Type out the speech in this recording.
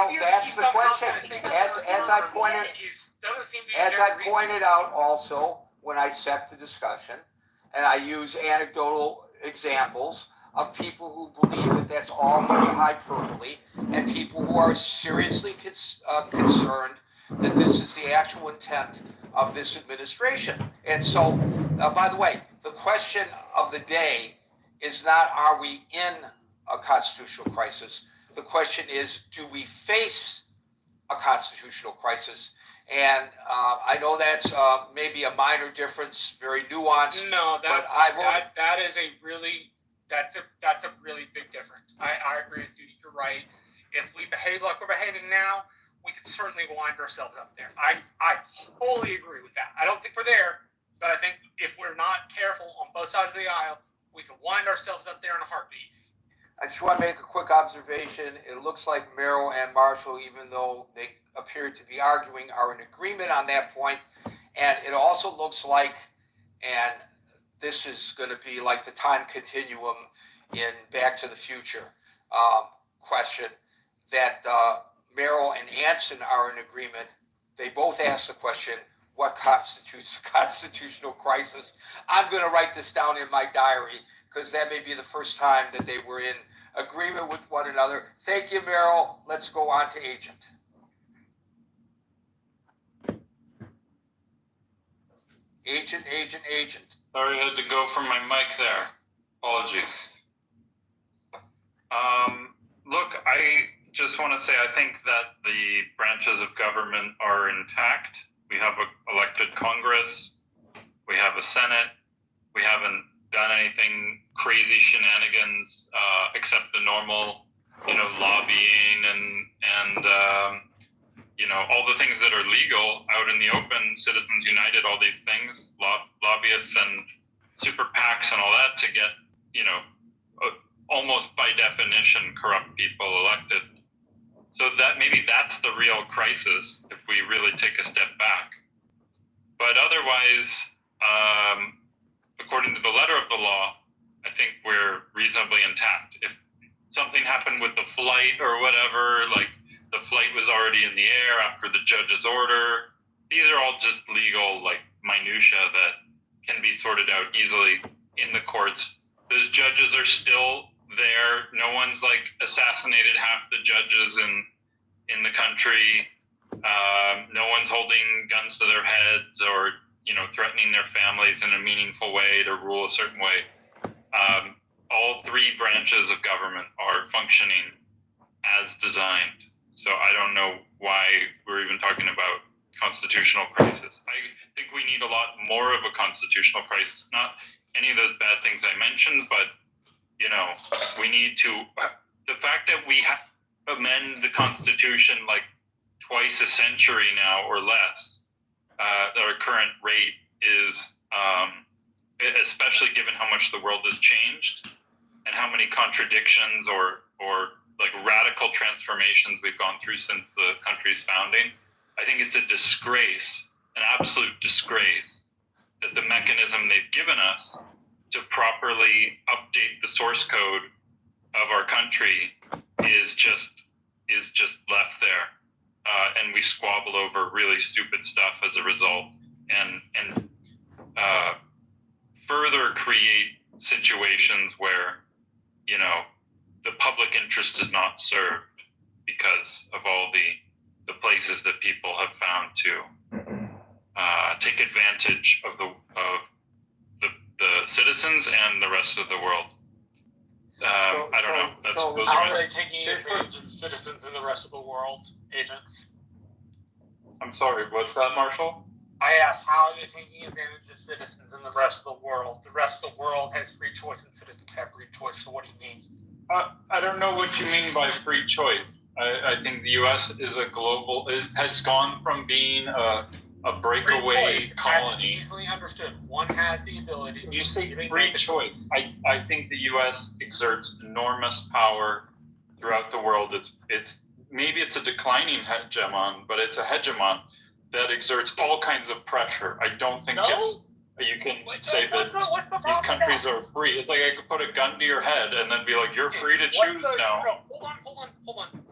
Well, that's the question. As I pointed out also when I set the discussion, and I use anecdotal examples of people who believe that that's all hyperbole, and people who are seriously concerned that this is the actual intent of this administration. And so, by the way, the question of the day is not, are we in a constitutional crisis? The question is, do we face a constitutional crisis? And I know that's maybe a minor difference, very nuanced. No, that's a really big difference. I agree with you. You're right. If we behave like we're behaving now, we can certainly wind ourselves up there. I wholly agree with that. I don't think we're there, but I think if we're not careful on both sides of the aisle, we can wind ourselves up there in a heartbeat. I just want to make a quick observation. It looks like Merrill and Marshall, even though they appear to be arguing, are in agreement on that point. And it also looks like, and this is going to be like the time continuum in Back to the Future question, that Merrill and Anson are in agreement. They both asked the question, what constitutes a constitutional crisis? I'm going to write this down in my diary, because that may be the first time that they were in agreement with one another. Thank you, Merrill. Let's go on to Agent. Agent. Sorry, I had to go from my mic there. Apologies. Look, I just want to say I think that the branches of government are intact. We have an elected Congress. We have a Senate. We haven't done anything crazy shenanigans except the normal, lobbying and all the things that are legal out in the open, Citizens United, all these things, lobbyists and super PACs and all that to get, almost by definition, corrupt people elected. So that maybe that's the real crisis if we really take a step back. But otherwise, according to the letter of the law, I think we're reasonably intact. If something happened with the flight or whatever, like the flight was already in the air after the judge's order, these are all just legal, minutia that can be sorted out easily in the courts. Those judges are still there. No one's assassinated half the judges in the country. No one's holding guns to their heads or threatening their families in a meaningful way to rule a certain way. All three branches of government are functioning as designed. So I don't know why we're even talking about constitutional crisis. I think we need a lot more of a constitutional crisis. Not any of those bad things I mentioned, but we need to. The fact that we amend the Constitution twice a century now or less, our current rate is, especially given how much the world has changed and how many contradictions or radical transformations we've gone through since the country's founding. I think it's a disgrace, an absolute disgrace, that the mechanism they've given us to properly update the source code of our country is just left there. And we squabble over really stupid stuff as a result, and further create situations where, the public interest is not served because of all the places that people have found to take advantage of the citizens and the rest of the world. I don't know. How are they taking advantage of the citizens and the rest of the world, Agent? I'm sorry, what's that, Marshall? I asked, how are they taking advantage of citizens in the rest of the world? The rest of the world has free choice and citizens have free choice, so what do you mean? I don't know what you mean by free choice. I think the U.S. is has gone from being a breakaway colony. That's easily understood. One has the ability to... You say free choice. I think the U.S. exerts enormous power throughout the world. Maybe it's a declining hegemon, but it's a hegemon that exerts all kinds of pressure. I don't think you can say that these countries are free. It's like I could put a gun to your head and then be like, you're free to choose now. Hold on.